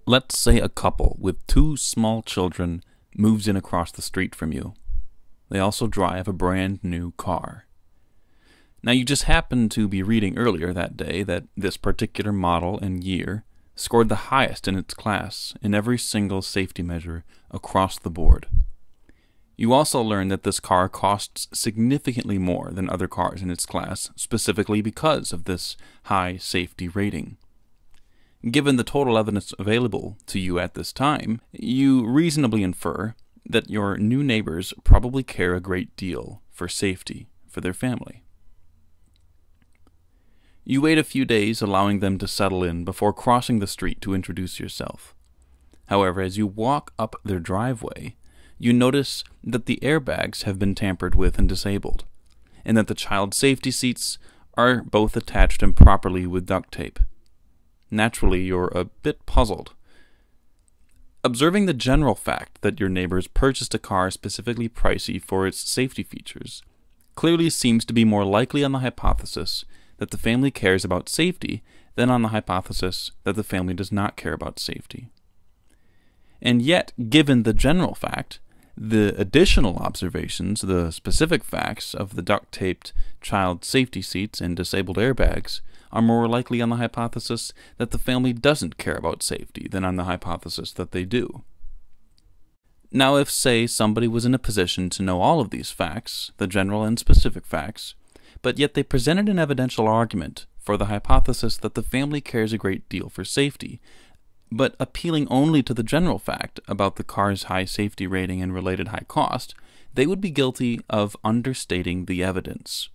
Let's say a couple with two small children moves in across the street from you. They also drive a brand new car. Now you just happened to be reading earlier that day that this particular model and year scored the highest in its class in every single safety measure across the board. You also learned that this car costs significantly more than other cars in its class, specifically because of this high safety rating. Given the total evidence available to you at this time, you reasonably infer that your new neighbors probably care a great deal for safety for their family. You wait a few days, allowing them to settle in before crossing the street to introduce yourself. However, as you walk up their driveway, you notice that the airbags have been tampered with and disabled, and that the child safety seats are both attached improperly with duct tape. Naturally, you're a bit puzzled. Observing the general fact that your neighbors purchased a car specifically pricey for its safety features clearly seems to be more likely on the hypothesis that the family cares about safety than on the hypothesis that the family does not care about safety. And yet, given the general fact, the additional observations, the specific facts of the duct-taped child safety seats and disabled airbags are more likely on the hypothesis that the family doesn't care about safety than on the hypothesis that they do. Now, if, say, somebody was in a position to know all of these facts, the general and specific facts, but yet they presented an evidential argument for the hypothesis that the family cares a great deal for safety, but appealing only to the general fact about the car's high safety rating and related high cost, they would be guilty of understating the evidence.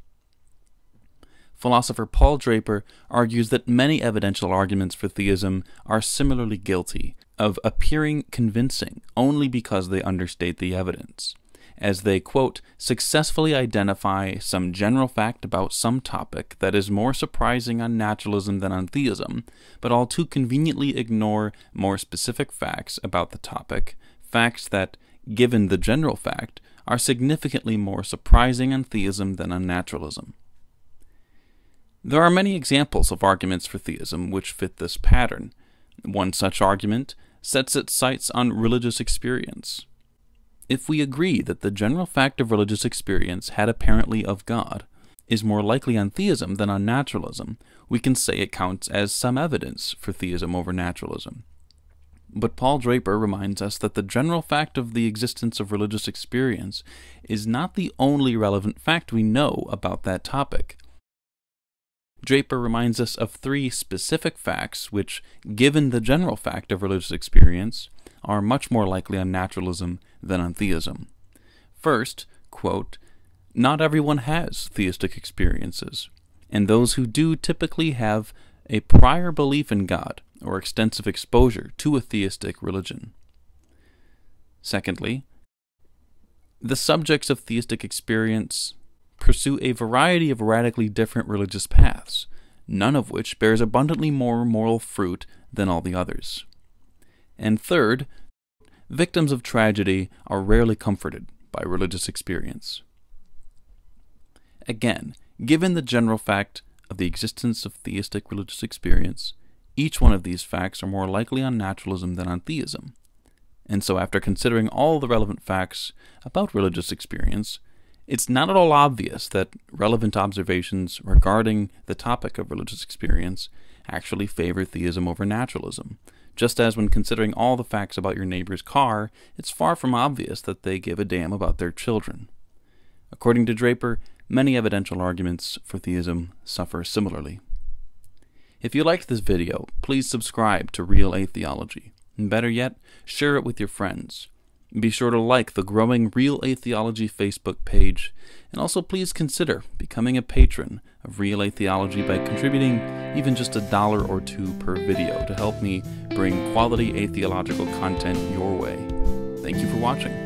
Philosopher Paul Draper argues that many evidential arguments for theism are similarly guilty of appearing convincing only because they understate the evidence, as they, quote, successfully identify some general fact about some topic that is more surprising on naturalism than on theism, but all too conveniently ignore more specific facts about the topic, facts that, given the general fact, are significantly more surprising on theism than on naturalism. There are many examples of arguments for theism which fit this pattern. One such argument sets its sights on religious experience. If we agree that the general fact of religious experience had apparently of God is more likely on theism than on naturalism, we can say it counts as some evidence for theism over naturalism. But Paul Draper reminds us that the general fact of the existence of religious experience is not the only relevant fact we know about that topic. Draper reminds us of three specific facts which, given the general fact of religious experience, are much more likely on naturalism than on theism. First, quote, not everyone has theistic experiences, and those who do typically have a prior belief in God or extensive exposure to a theistic religion. Secondly, the subjects of theistic experience pursue a variety of radically different religious paths, none of which bears abundantly more moral fruit than all the others. And third, victims of tragedy are rarely comforted by religious experience. Again, given the general fact of the existence of theistic religious experience, each one of these facts are more likely on naturalism than on theism. And so after considering all the relevant facts about religious experience, it's not at all obvious that relevant observations regarding the topic of religious experience actually favor theism over naturalism, just as when considering all the facts about your neighbor's car, it's far from obvious that they give a damn about their children. According to Draper, many evidential arguments for theism suffer similarly. If you liked this video, please subscribe to Real Atheology, and better yet, share it with your friends. Be sure to like the growing Real Atheology Facebook page, and also please consider becoming a patron of Real Atheology by contributing even just $1 or $2 per video to help me bring quality atheological content your way. Thank you for watching.